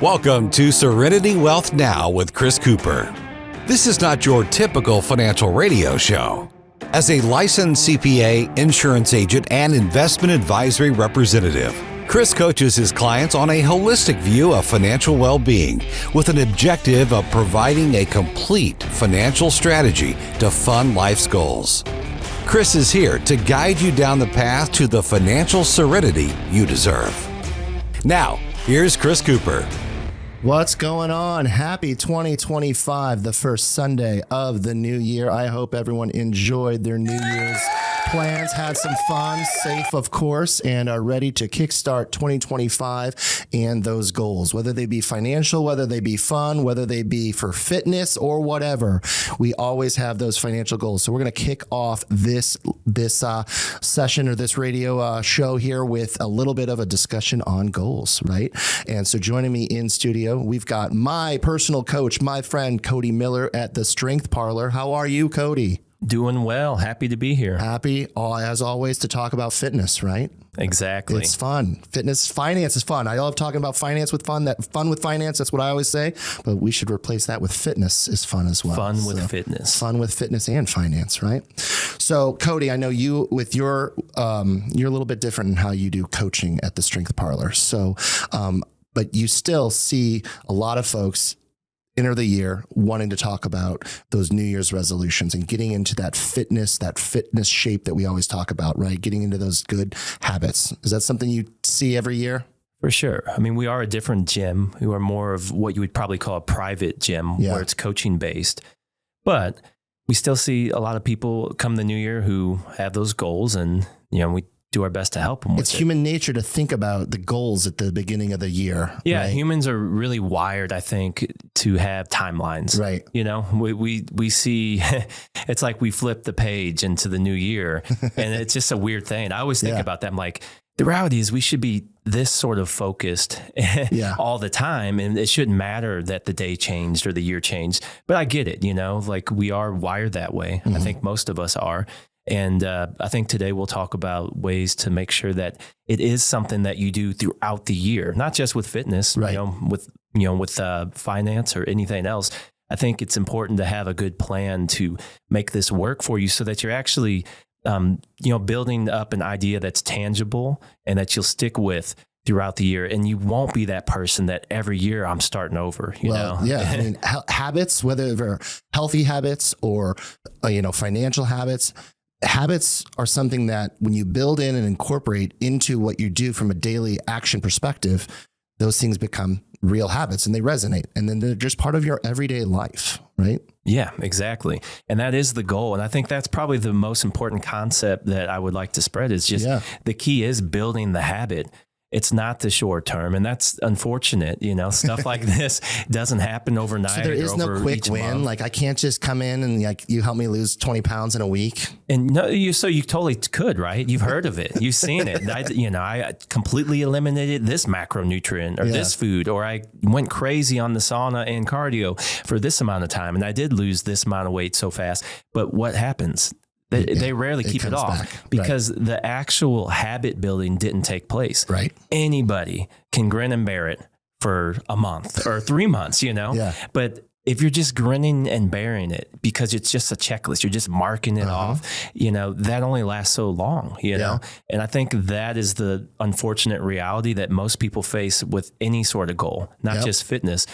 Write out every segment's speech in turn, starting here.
Welcome to Serenity Wealth Now with Chris Cooper. This is not your typical financial radio show. As a licensed CPA, insurance agent, and investment advisory representative, Chris coaches his clients on a holistic view of financial well-being with an objective of providing a complete financial strategy to fund life's goals. Chris is here to guide you down the path to the financial serenity you deserve. Now, here's Chris Cooper. What's going on? Happy 2025, the first Sunday of the new year. I hope everyone enjoyed their New Year's plans, had some fun, safe, of course, and are ready to kickstart 2025 and those goals, whether they be financial, whether they be fun, whether they be for fitness or whatever. We always have those financial goals. So we're going to kick off this session or this radio show here with a little bit of a discussion on goals, right? And so joining me in studio, we've got my personal coach, my friend Cody Miller at the Strength Parlor. How are you, Cody? Doing well. Happy to be here. Happy, as always, to talk about fitness, right? Exactly. It's fun. Fitness, finance is fun. I love talking about finance with fun. That fun with finance, that's what I always say. But we should replace that with fitness is fun as well. Fun with fitness. Fun with fitness and finance, right? So, Cody, I know you with your, you're a little bit different in how you do coaching at the Strength Parlor. So, but you still see a lot of folks enter the year wanting to talk about those New Year's resolutions and getting into that fitness shape that we always talk about, right? Getting into those good habits. Is that something you see every year? For sure. I mean, we are a different gym. We are more of what you would probably call a private gym where it's coaching based. But we still see a lot of people come the new year who have those goals, and we do our best to help them with it. It's human nature to think about the goals at the beginning of the year. Yeah, right? Humans are really wired, I think, to have timelines. Right. We see, it's like we flip the page into the new year, and it's just a weird thing. I always think about that. I'm like, the reality is we should be this sort of focused all the time, and it shouldn't matter that the day changed or the year changed. But I get it, like we are wired that way. Mm-hmm. I think most of us are. And I think today we'll talk about ways to make sure that it is something that you do throughout the year, not just with fitness, right. with finance or anything else. I think it's important to have a good plan to make this work for you so that you're actually, building up an idea that's tangible and that you'll stick with throughout the year. And you won't be that person that every year I'm starting over, know? Yeah. I mean, habits, whether they're healthy habits or, financial habits, habits are something that when you build in and incorporate into what you do from a daily action perspective, those things become real habits and they resonate. And then they're just part of your everyday life, right? Yeah, exactly. And that is the goal. And I think that's probably the most important concept that I would like to spread is just the key is building the habit. It's not the short term. And that's unfortunate. Stuff like this doesn't happen overnight. So there is no quick win. Month. Like I can't just come in and you help me lose 20 pounds in a week. And so you totally could, right? You've heard of it. You've seen it. I completely eliminated this macronutrient or this food, or I went crazy on the sauna and cardio for this amount of time. And I did lose this amount of weight so fast. But what happens? They rarely keep it off because the actual habit building didn't take place. Right. Anybody can grin and bear it for a month or 3 months, Yeah. But if you're just grinning and bearing it because it's just a checklist, you're just marking it off, that only lasts so long, know? And I think that is the unfortunate reality that most people face with any sort of goal, not just fitness,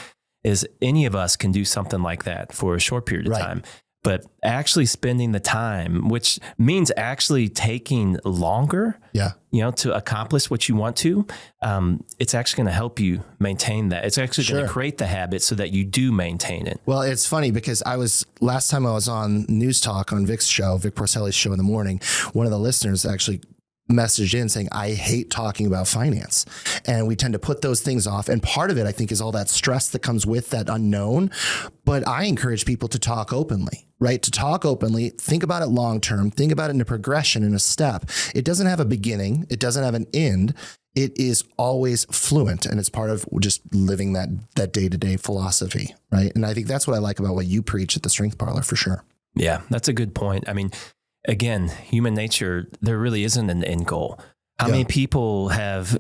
is any of us can do something like that for a short period of time. But actually spending the time, which means actually taking longer, to accomplish what you want to, it's actually going to help you maintain that. It's actually going to create the habit so that you do maintain it. Well, it's funny because last time I was on NewsTalk on Vic's show, Vic Porcelli's show in the morning, one of the listeners actually messaged in saying, I hate talking about finance. And we tend to put those things off. And part of it, I think, is all that stress that comes with that unknown. But I encourage people to talk openly, right? To talk openly, think about it long-term, think about it in a progression, in a step. It doesn't have a beginning. It doesn't have an end. It is always fluent. And it's part of just living that day-to-day philosophy, right? And I think that's what I like about what you preach at the Strength Parlor for sure. Yeah, that's a good point. I mean, again, human nature, there really isn't an end goal. How many people have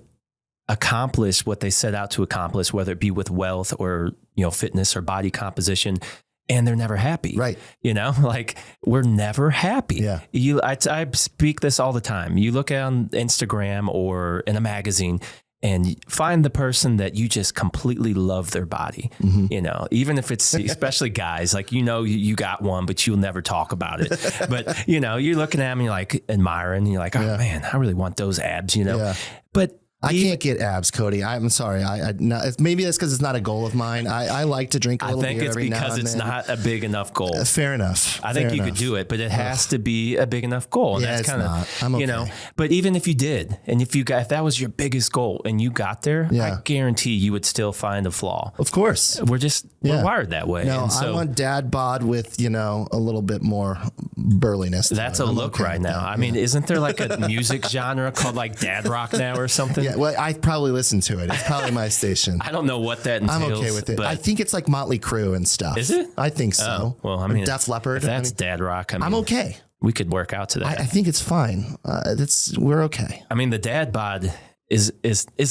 accomplish what they set out to accomplish, whether it be with wealth or, fitness or body composition, and they're never happy. Right. Like we're never happy. Yeah. I speak this all the time. You look on Instagram or in a magazine and find the person that you just completely love their body. Even if it's, especially guys, like, you got one, but you'll never talk about it. But, you're looking at them, you're like admiring, and you're like, oh man, I really want those abs, but I can't get abs, Cody. I'm sorry. Maybe that's because it's not a goal of mine. I like to drink a little beer every now and then. I think it's because it's not a big enough goal. Fair enough. I think you could do it, but it has to be a big enough goal. And that's kind of, I'm okay. But even if you did, and if that was your biggest goal and you got there, I guarantee you would still find a flaw. Of course. We're wired that way. No, I want dad bod with, a little bit more burliness. That's a look right now. I mean, isn't there like a music genre called like dad rock now or something? Yeah, well, I probably listen to it. It's probably my station. I don't know what that entails. I'm okay with it. I think it's like Motley Crue and stuff. Is it? I think so. Oh, well, I mean, Def Leppard. If that's dad rock, I'm okay. We could work out to that. I think it's fine. We're okay. I mean, the dad bod is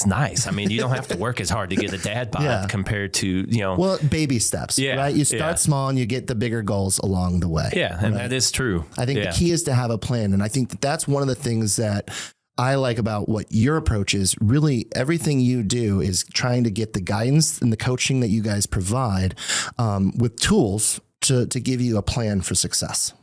nice. I mean, you don't have to work as hard to get a dad bod compared to, Well, baby steps, right? You start small and you get the bigger goals along the way. Yeah, and that is true. I think the key is to have a plan. And I think that's one of the things that I like about what your approach is. Really, everything you do is trying to get the guidance and the coaching that you guys provide with tools to give you a plan for success.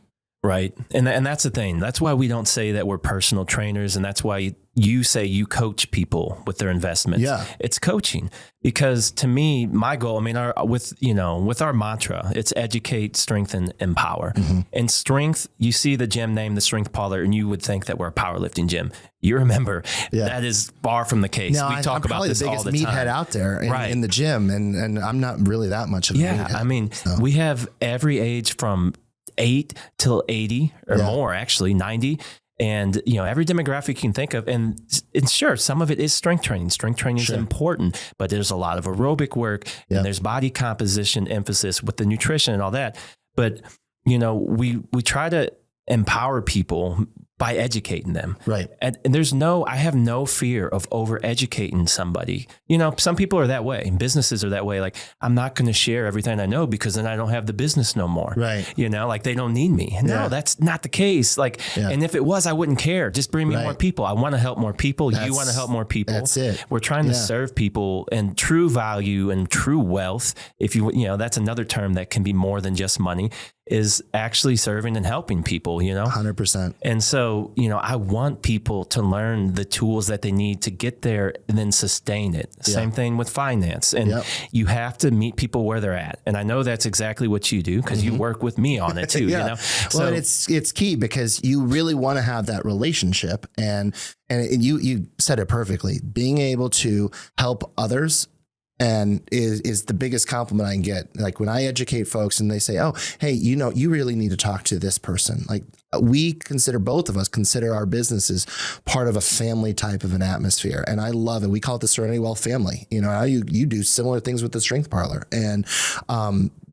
Right. And that's the thing. That's why we don't say that we're personal trainers. And that's why you say you coach people with their investments. Yeah. It's coaching, because to me, my goal, with our mantra, it's educate, strengthen, empower. And strength, you see the gym name, the Strength Parlor, and you would think that we're a powerlifting gym. You remember that is far from the case. No, we talk about this all the time. I'm probably the biggest meathead out there in the gym. And I'm not really that much of a meathead. I mean, we have every age from 8 till 80 or more, actually 90. And, every demographic you can think of. And sure, some of it is strength training. Strength training is important, but there's a lot of aerobic work and there's body composition emphasis with the nutrition and all that. But, we try to empower people by educating them. Right. And I have no fear of over educating somebody. Some people are that way. Businesses are that way. Like, I'm not going to share everything I know because then I don't have the business no more. Right. Like they don't need me. No, that's not the case. Like, and if it was, I wouldn't care. Just bring me more people. I want to help more people. You want to help more people. That's it. We're trying to serve people, and true value and true wealth. If that's another term that can be more than just money, is actually serving and helping people, 100%. And so, I want people to learn the tools that they need to get there and then sustain it. Same thing with finance. And you have to meet people where they're at. And I know that's exactly what you do, because you work with me on it too, Well, it's key, because you really want to have that relationship. And you said it perfectly. Being able to help others and is the biggest compliment I can get. Like when I educate folks and they say, oh, hey, you really need to talk to this person. Like, both of us consider our businesses part of a family type of an atmosphere. And I love it. We call it the Serenity Wealth family. You do similar things with the Strength Parlor. And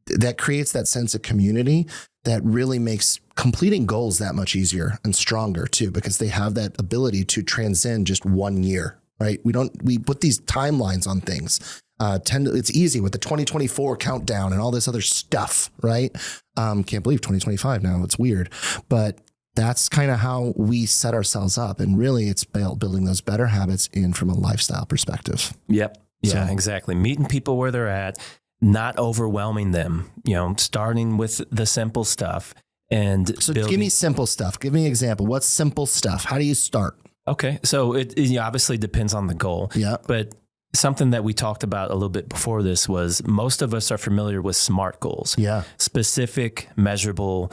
that creates that sense of community that really makes completing goals that much easier and stronger too, because they have that ability to transcend just 1 year. Right. We put these timelines on things. It's easy with the 2024 countdown and all this other stuff. Right. Can't believe 2025 now. It's weird. But that's kind of how we set ourselves up. And really, it's building those better habits in from a lifestyle perspective. Yep. Yeah, exactly. Meeting people where they're at, not overwhelming them, starting with the simple stuff. And so give me simple stuff. Give me an example. What's simple stuff? How do you start? Okay. So it obviously depends on the goal. Yeah. But something that we talked about a little bit before this was most of us are familiar with SMART goals. Yeah. Specific, measurable,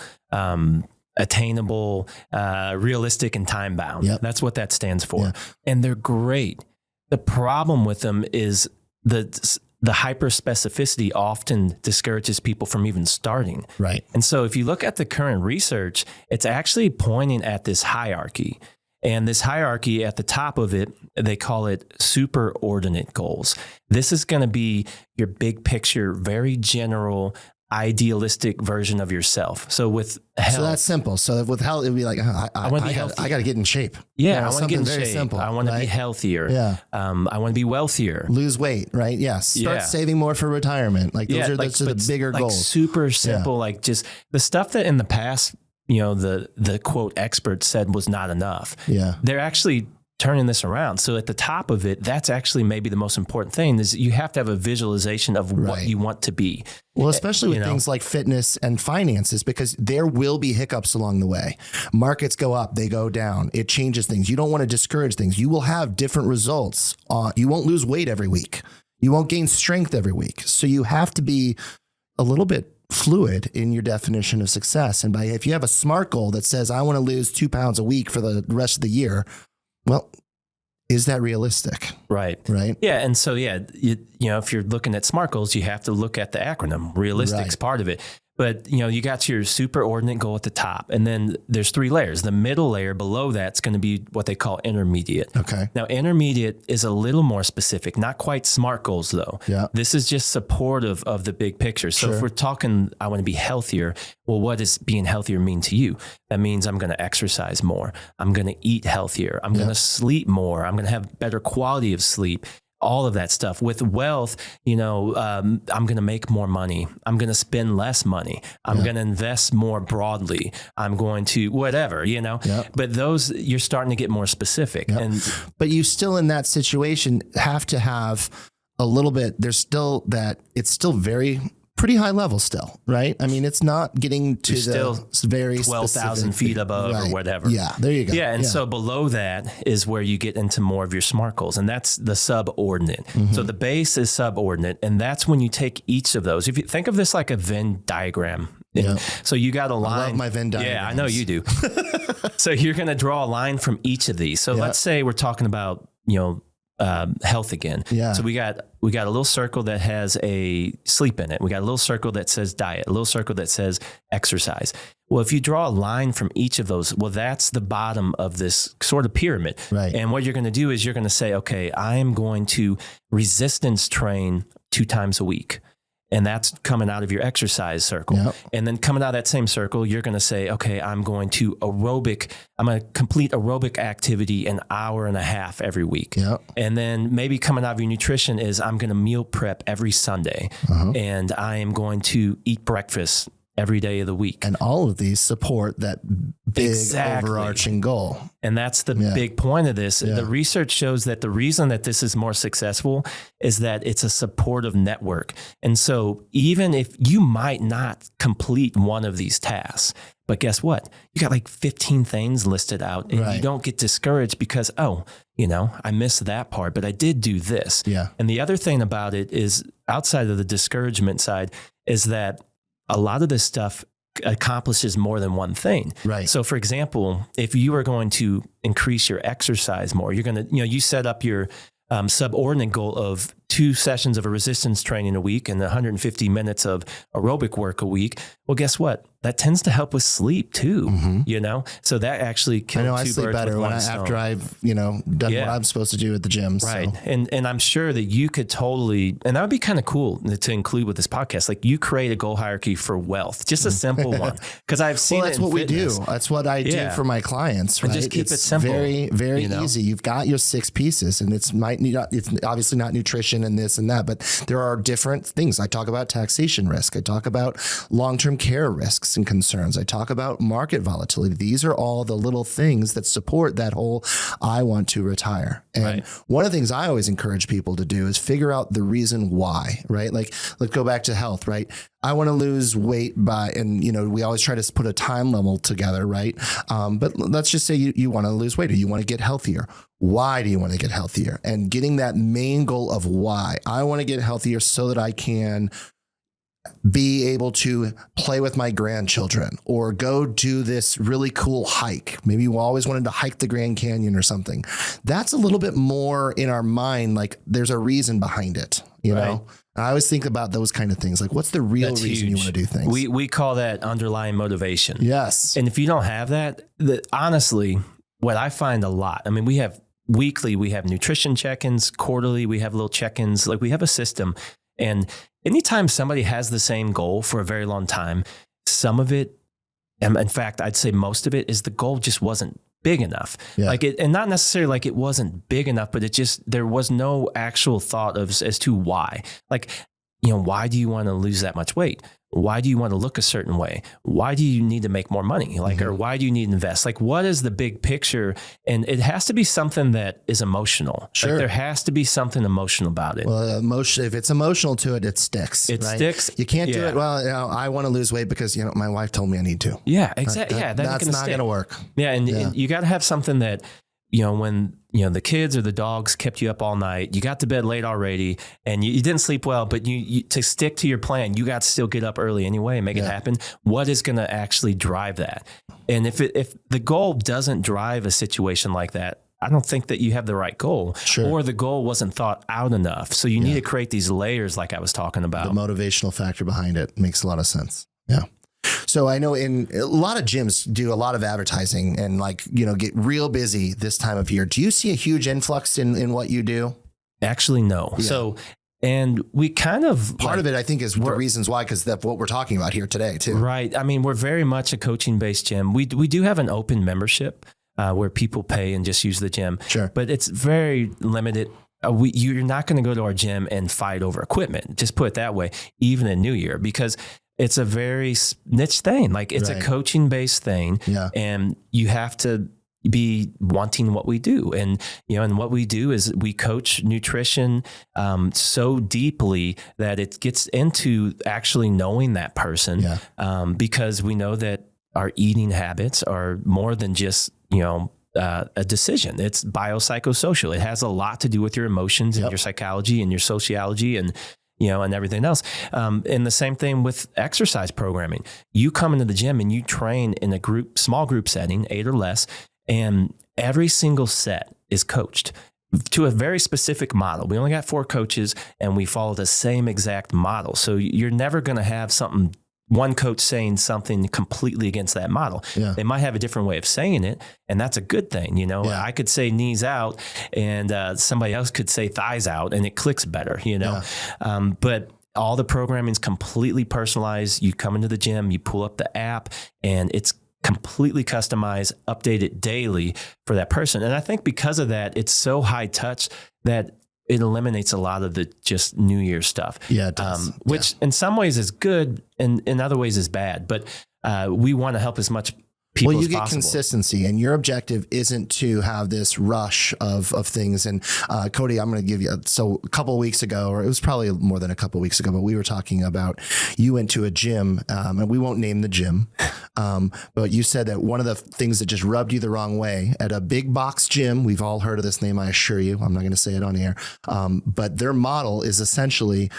attainable, realistic, and time bound. Yep. That's what that stands for. Yeah. And they're great. The problem with them is the hyper specificity often discourages people from even starting. Right. And so if you look at the current research, it's actually pointing at this hierarchy. And this hierarchy at the top of it, they call it superordinate goals. This is going to be your big picture, very general idealistic version of yourself. So with health, so that's simple. So with health, it'd be like, I got to get in shape. Yeah, I want to get in very shape. Simple, I want to be healthier. Yeah. I want to be wealthier. Lose weight, right? Yeah. Start saving more for retirement. Like those are the bigger goals. Super simple, like just the stuff that in the past, the quote experts said was not enough. Yeah. They're actually turning this around. So at the top of it, that's actually maybe the most important thing is you have to have a visualization of what you want to be. Well, especially with things like fitness and finances, because there will be hiccups along the way. Markets go up, they go down. It changes things. You don't want to discourage things. You will have different results. You won't lose weight every week. You won't gain strength every week. So you have to be a little bit fluid in your definition of success. And if you have a SMART goal that says, I want to lose 2 pounds a week for the rest of the year, well, is that realistic? Right. Yeah. And so, if you're looking at SMART goals, you have to look at the acronym. Realistic's part of it. But, you got your superordinate goal at the top, and then there's 3 layers. The middle layer below that's going to be what they call intermediate. Okay. Now, intermediate is a little more specific, not quite SMART goals, though. Yeah. This is just supportive of the big picture. So if we're talking, I want to be healthier, well, what does being healthier mean to you? That means I'm going to exercise more. I'm going to eat healthier. I'm going to sleep more. I'm going to have better quality of sleep. All of that stuff. With wealth, I'm going to make more money. I'm going to spend less money. I'm going to invest more broadly. I'm going to whatever, but those, you're starting to get more specific. But you still in that situation have to have a little bit, it's still pretty high level still, right? I mean, it's not getting to the very 12,000 feet above or whatever. Yeah, there you go. Yeah, and so below that is where you get into more of your SMART goals, and that's the subordinate. Mm-hmm. So the base is subordinate, and that's when you take each of those. If you think of this like a Venn diagram. Yeah. So you got a line. I love my Venn diagrams. Yeah, I know you do. So you're going to draw a line from each of these. So let's say we're talking about, health again. Yeah. So we got a little circle that has a sleep in it. We got a little circle that says diet, a little circle that says exercise. Well, if you draw a line from each of those, well, that's the bottom of this sort of pyramid. Right. And what you're going to do is you're going to say, okay, I am going to resistance train 2 times a week. And that's coming out of your exercise circle. Yep. And then coming out of that same circle, you're going to say, okay, I'm going to complete aerobic activity an hour and a half every week. Yep. And then maybe coming out of your nutrition is I'm going to meal prep every Sunday. And I am going to eat breakfast every day of the week. And all of these support that big overarching goal. And that's the big point of this. The research shows that the reason that this is more successful is that it's a supportive network. And so even if you might not complete one of these tasks, but guess what? You got like 15 things listed out and you don't get discouraged because, I missed that part, but I did do this. Yeah. And the other thing about it is outside of the discouragement side is that a lot of this stuff accomplishes more than one thing. Right. So for example, if you are going to increase your exercise more, you're going to, you set up your subordinate goal of 2 sessions of a resistance training a week and 150 minutes of aerobic work a week. Well, guess what? That tends to help with sleep too, So that actually kills 2 birds with one stone. I sleep better after I've, done what I'm supposed to do at the gym. Right. So. And I'm sure that you could totally, and that would be kind of cool to include with this podcast. Like you create a goal hierarchy for wealth, just a simple one. Because I've seen that's it in what fitness. we do. That's what I do for my clients. Right? And just keep it simple. Very, very easy. You've got your 6 pieces and it's obviously not nutrition and this and that, but there are different things. I talk about taxation risk. I talk about long-term care risks and concerns. I talk about market volatility. These are all the little things that support that whole I want to retire. And one of the things I always encourage people to do is figure out the reason why, right? Like, let's go back to health, right? I want to lose weight we always try to put a time level together, right? But let's just say you want to lose weight or you want to get healthier. Why do you want to get healthier? And getting that main goal of why. I want to get healthier so that I can be able to play with my grandchildren or go do this really cool hike. Maybe you always wanted to hike the Grand Canyon or something. That's a little bit more in our mind. Like there's a reason behind it, you know? I always think about those kind of things. Like what's the real reason you want to do things? We call that underlying motivation. Yes. And if you don't have that, honestly, what I find a lot, I mean, weekly, we have nutrition check-ins, quarterly, we have little check-ins, like we have a system. And anytime somebody has the same goal for a very long time, some of it, and in fact, I'd say most of it, is the goal just wasn't big enough. Like it, and not necessarily like it wasn't big enough, but it just, there was no actual thought as to why. Like, why do you want to lose that much weight? Why do you want to look a certain way? Why do you need to make more money? Like, or why do you need to invest? Like, what is the big picture? And it has to be something that is emotional. Sure. Like, there has to be something emotional about it. Well, if it's emotional to it, it sticks. It sticks. You can't do it. Well, I want to lose weight because, my wife told me I need to. Yeah, exactly. That's not going to work. Yeah. And you got to have something that, when, the kids or the dogs kept you up all night, you got to bed late already and you didn't sleep well, but you to stick to your plan, you got to still get up early anyway and make it happen. What is going to actually drive that? And if the goal doesn't drive a situation like that, I don't think that you have the right goal, or the goal wasn't thought out enough. So you need to create these layers like I was talking about. The motivational factor behind it makes a lot of sense. Yeah. So I know in a lot of gyms do a lot of advertising and get real busy this time of year. Do you see a huge influx in what you do? Actually, no. Yeah. So, and we kind of part of it, I think, is the reasons why, because that's what we're talking about here today too. Right. I mean, we're very much a coaching based gym. We do have an open membership where people pay and just use the gym. Sure. But it's very limited. You're not going to go to our gym and fight over equipment. Just put it that way, even in New Year, because it's a very niche thing. Like, it's a coaching based thing, and you have to be wanting what we do. And, and what we do is we coach nutrition so deeply that it gets into actually knowing that person, because we know that our eating habits are more than just, a decision. It's biopsychosocial. It has a lot to do with your emotions and your psychology and your sociology and everything else. And the same thing with exercise programming. You come into the gym and you train in a small group setting, 8 or less, and every single set is coached to a very specific model. We only got 4 coaches and we follow the same exact model. So you're never going to have one coach saying something completely against that model. Yeah. They might have a different way of saying it, and that's a good thing. I could say knees out and somebody else could say thighs out, and it clicks better, but all the programming is completely personalized. You come into the gym, you pull up the app, and it's completely customized, updated daily for that person. And I think because of that, it's so high touch that it eliminates a lot of the just New Year's stuff. Yeah, it does. Which in some ways is good and in other ways is bad. But we want to help as much people as possible. Well, you get consistency, and your objective isn't to have this rush of things. And Cody, I'm going to give you, so a couple of weeks ago, or it was probably more than a couple of weeks ago, but we were talking about, you went to a gym, and we won't name the gym, but you said that one of the things that just rubbed you the wrong way at a big box gym, we've all heard of this name, I assure you, I'm not going to say it on air, but their model is essentially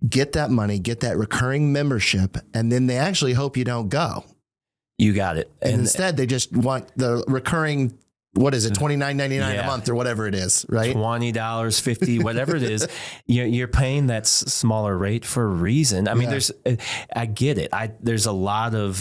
get that money, get that recurring membership, and then they actually hope you don't go. You got it. And instead, they just want the recurring, what is it, $29.99 a month or whatever it is, right? $20, $50, whatever it is. You're paying that smaller rate for a reason. I mean, I get it. There's a lot of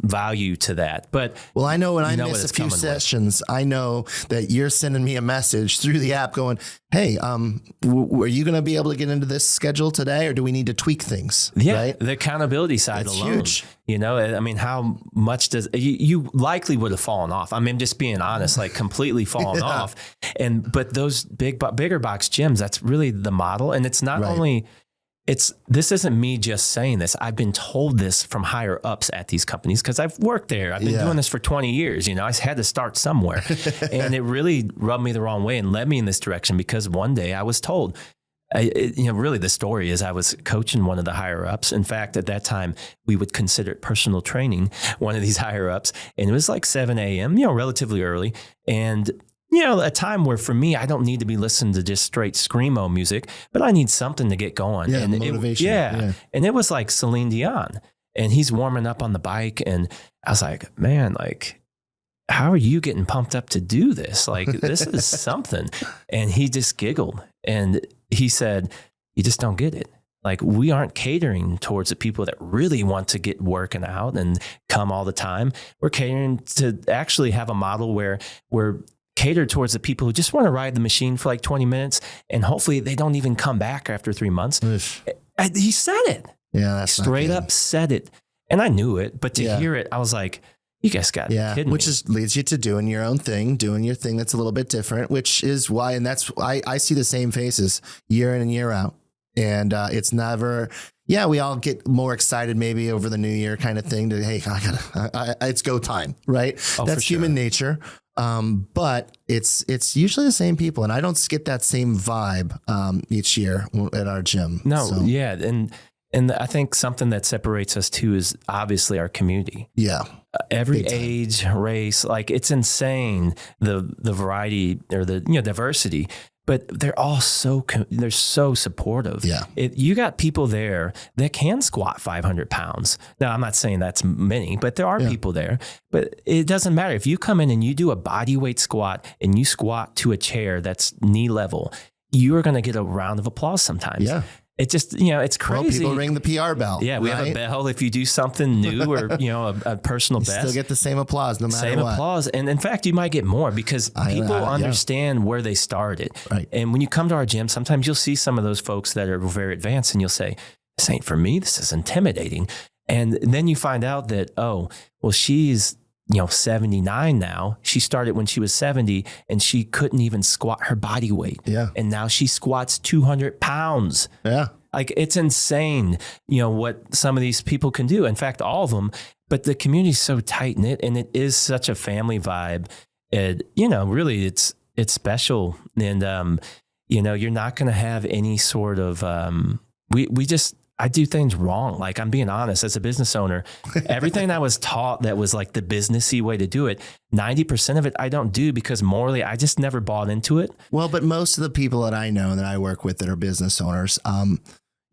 value to that. But well, I know when I miss a few sessions, I know that you're sending me a message through the app going, hey, are you going to be able to get into this schedule today, or do we need to tweak things? Yeah, right? The accountability side alone. Huge. I mean, how much does you likely would have fallen off? I mean, just being honest, like completely fallen off. But those bigger box gyms, that's really the model. And it's not only, this isn't me just saying this. I've been told this from higher ups at these companies because I've worked there. I've been doing this for 20 years. I had to start somewhere. And it really rubbed me the wrong way and led me in this direction because one day I was told, really the story is I was coaching one of the higher ups. In fact, at that time, we would consider it personal training, one of these higher ups. And it was like 7 a.m., relatively early. And a time where for me, I don't need to be listening to just straight screamo music, but I need something to get going. Yeah, and motivation. And it was like Celine Dion, and he's warming up on the bike. And I was like, man, how are you getting pumped up to do this? This is something. And he just giggled. And he said, you just don't get it. We aren't catering towards the people that really want to get working out and come all the time. We're catering to actually have a model where we're catered towards the people who just want to ride the machine for like 20 minutes and hopefully they don't even come back after 3 months. He said it. Yeah, that's straight up said it. And I knew it, but to hear it, I was like, you guys got to be kidding me. Which leads you to doing your own thing, doing your thing that's a little bit different, which is why, and that's, I see the same faces year in and year out. And it's never, we all get more excited maybe over the new year kind of thing to, hey, it's go time, right? That's human nature. But it's usually the same people, and I don't get that same vibe each year at our gym. No, and I think something that separates us too is obviously our community. Yeah. Every age, race, like it's insane the variety or the diversity. But they're all they're so supportive. Yeah. You got people there that can squat 500 pounds. Now, I'm not saying that's many, but there are people there. But it doesn't matter. If you come in and you do a body weight squat and you squat to a chair that's knee level, you are going to get a round of applause sometimes. Yeah. It just, it's crazy. Well, people ring the PR bell. Yeah, we have a bell if you do something new or, a personal best. Still get the same applause no matter what. Same applause. And in fact, you might get more because people understand where they started. Right. And when you come to our gym, sometimes you'll see some of those folks that are very advanced and you'll say, this ain't for me. This is intimidating. And then you find out that, she's 79 now. She started when she was 70 and she couldn't even squat her body weight. Yeah. And now she squats 200 pounds. Yeah. Like it's insane, what some of these people can do. In fact, all of them, but the community is so tight knit and it is such a family vibe. And, really it's special. And, you're not going to have any sort of, I do things wrong. Like I'm being honest as a business owner, everything I was taught that was like the businessy way to do it, 90% of it I don't do because morally I just never bought into it. Well, but most of the people that I know and that I work with that are business owners,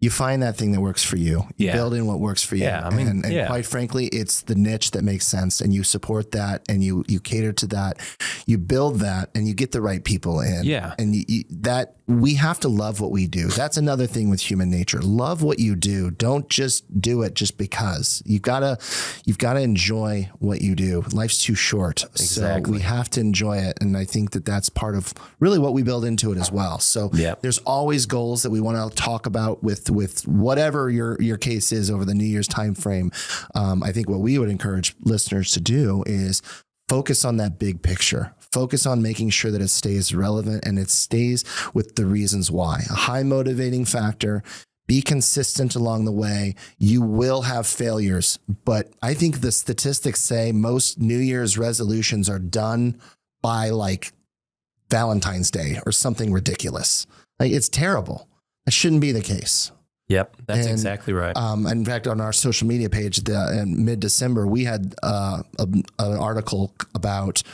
you find that thing that works for you. You build in what works for you. Yeah, and quite frankly, it's the niche that makes sense and you support that and you cater to that. You build that and you get the right people in. Yeah. And that we have to love what we do. That's another thing with human nature. Love what you do. Don't just do it just because. You've got to enjoy what you do. Life's too short. Exactly. So we have to enjoy it. And I think that that's part of really what we build into it as well. So there's always goals that we want to talk about with whatever your case is over the New Year's time frame. I think what we would encourage listeners to do is focus on that big picture. Focus on making sure that it stays relevant and it stays with the reasons why. A high motivating factor. Be consistent along the way. You will have failures, but I think the statistics say most New Year's resolutions are done by like Valentine's Day or something ridiculous. Like it's terrible. It shouldn't be the case. Yep, that's exactly right. In fact, on our social media page in mid-December, we had an article about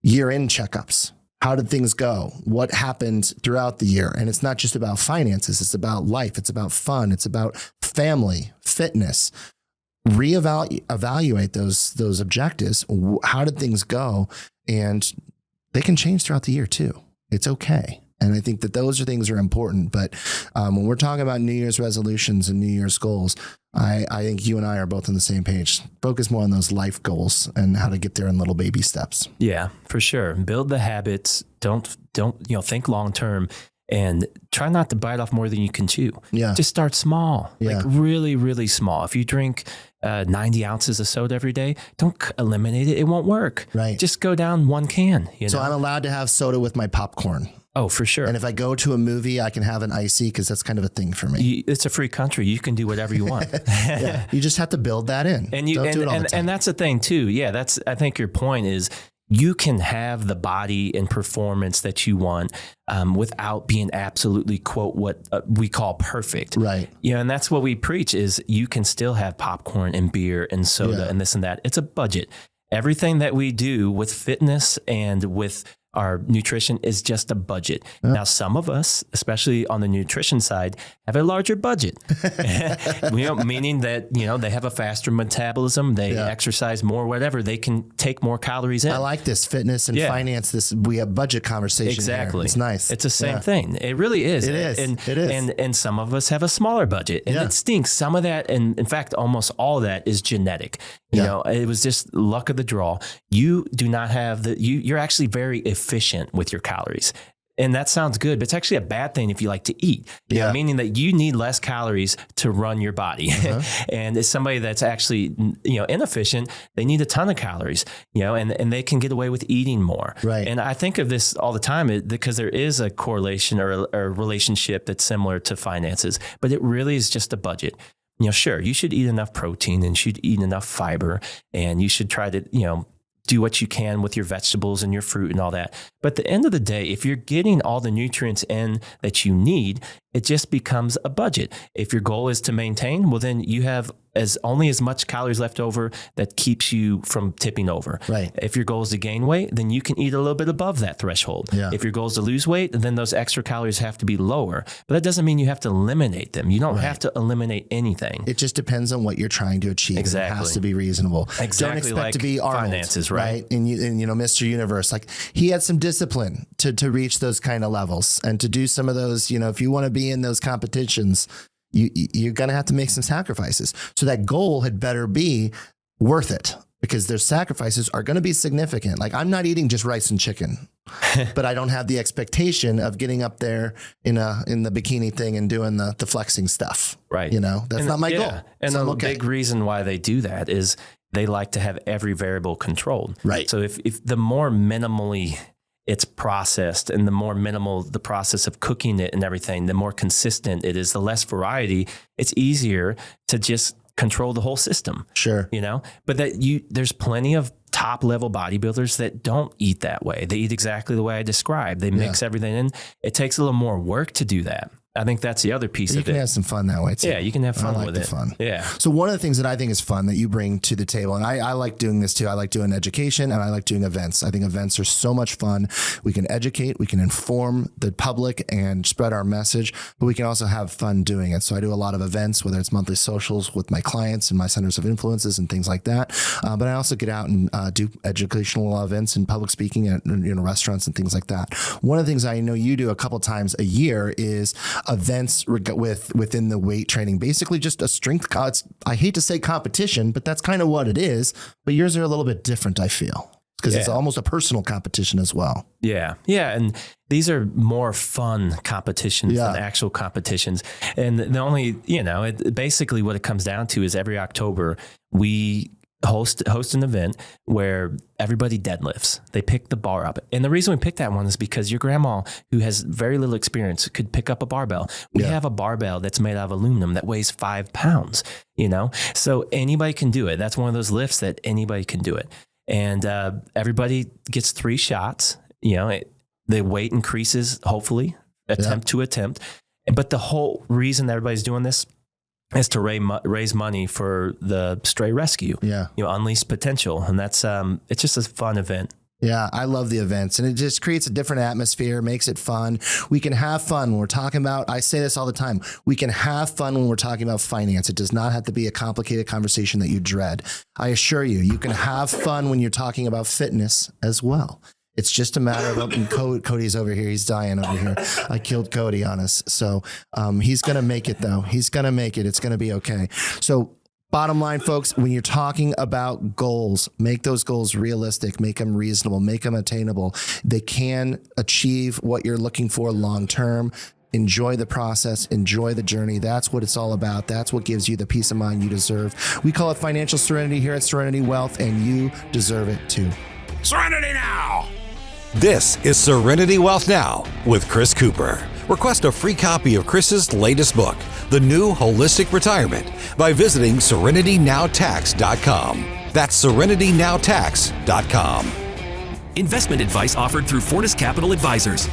year-end checkups. How did things go? What happened throughout the year? And it's not just about finances. It's about life. It's about fun. It's about family, fitness. Evaluate those objectives. How did things go? And they can change throughout the year too. It's okay. And I think that those are things that are important. But when we're talking about New Year's resolutions and New Year's goals, I think you and I are both on the same page. Focus more on those life goals and how to get there in little baby steps. Yeah, for sure. Build the habits. Don't think long term and try not to bite off more than you can chew. Yeah. Just start small, like really, really small. If you drink 90 ounces of soda every day, don't eliminate it. It won't work. Right. Just go down one can. So I'm allowed to have soda with my popcorn. Oh, for sure. And if I go to a movie, I can have an icy because that's kind of a thing for me. It's a free country. You can do whatever you want. You just have to build that in. And don't do it all the time. And that's the thing too. Yeah, I think your point is you can have the body and performance that you want without being absolutely, quote, what we call perfect. Right. And that's what we preach is you can still have popcorn and beer and soda and this and that. It's a budget. Everything that we do with fitness and with our nutrition is just a budget. Now, some of us, especially on the nutrition side, have a larger budget. Meaning that, they have a faster metabolism, they exercise more, whatever, they can take more calories in. I like this fitness and finance. We have budget conversation. Exactly. Here. It's nice. It's the same thing. It really is. It is. It is. And some of us have a smaller budget, and it stinks. Some of that, and in fact, almost all of that is genetic. It was just luck of the draw. You do not have you're actually very efficient with your calories. And that sounds good, but it's actually a bad thing if you like to eat, meaning that you need less calories to run your body. And as somebody that's actually, inefficient, they need a ton of calories, and they can get away with eating more. Right. And I think of this all the time because there is a correlation or a relationship that's similar to finances, but it really is just a budget. Sure, you should eat enough protein and you should eat enough fiber, and you should try to, do what you can with your vegetables and your fruit and all that. But at the end of the day, if you're getting all the nutrients in that you need, it just becomes a budget. If your goal is to maintain, well, then you have only as much calories left over that keeps you from tipping over. Right. If your goal is to gain weight, then you can eat a little bit above that threshold. Yeah. If your goal is to lose weight, then those extra calories have to be lower. But that doesn't mean you have to eliminate them. You don't have to eliminate anything. It just depends on what you're trying to achieve. Exactly. It has to be reasonable. Exactly. Don't expect like to be Arnold, finances, right? And Mr. Universe, like he had some discipline to reach those kind of levels and to do some of those, if you want to be in those competitions, you're going to have to make some sacrifices. So that goal had better be worth it, because their sacrifices are going to be significant. Like I'm not eating just rice and chicken, but I don't have the expectation of getting up there in the bikini thing and doing the flexing stuff. Right. That's not my goal. And so big reason why they do that is they like to have every variable controlled. Right. So if the more minimally it's processed and the more minimal the process of cooking it and everything, the more consistent it is, the less variety, it's easier to just control the whole system. Sure. But there's plenty of top level bodybuilders that don't eat that way. They eat exactly the way I described. They mix everything in. It takes a little more work to do that. I think that's the other piece of it. You can have some fun that way too. Yeah, you can have fun with it. Fun. Yeah. So one of the things that I think is fun that you bring to the table, and I like doing this too. I like doing education and I like doing events. I think events are so much fun. We can educate, we can inform the public and spread our message, but we can also have fun doing it. So I do a lot of events, whether it's monthly socials with my clients and my centers of influences and things like that. But I also get out and do educational events and public speaking at restaurants and things like that. One of the things I know you do a couple times a year is events within the weight training, basically just a strength. I hate to say competition, but that's kind of what it is. But yours are a little bit different, I feel, because it's almost a personal competition as well. Yeah. Yeah. And these are more fun competitions than actual competitions. And the only, basically what it comes down to is every October we host an event where everybody deadlifts. They pick the bar up. And the reason we pick that one is because your grandma, who has very little experience, could pick up a barbell. We have a barbell that's made out of aluminum that weighs 5 pounds, so anybody can do it. That's one of those lifts that anybody can do it. And everybody gets 3 shots. The weight increases, hopefully, attempt to attempt. But the whole reason everybody's doing this is to raise money for the stray rescue. Unleash potential. And that's, it's just a fun event. Yeah, I love the events, and it just creates a different atmosphere, makes it fun. We can have fun when we're talking about, I say this all the time, we can have fun when we're talking about finance. It does not have to be a complicated conversation that you dread. I assure you, you can have fun when you're talking about fitness as well. It's just a matter of Cody's over here. He's dying over here. I killed Cody on us. So he's going to make it, though. He's going to make it. It's going to be okay. So bottom line, folks, when you're talking about goals, make those goals realistic, make them reasonable, make them attainable. They can achieve what you're looking for long term. Enjoy the process, enjoy the journey. That's what it's all about. That's what gives you the peace of mind you deserve. We call it financial serenity here at Serenity Wealth, and you deserve it too. Serenity Now! This is Serenity Wealth Now with Chris Cooper. Request a free copy of Chris's latest book, The New Holistic Retirement, by visiting SerenityNowTax.com. That's SerenityNowTax.com. Investment advice offered through Fortis Capital Advisors.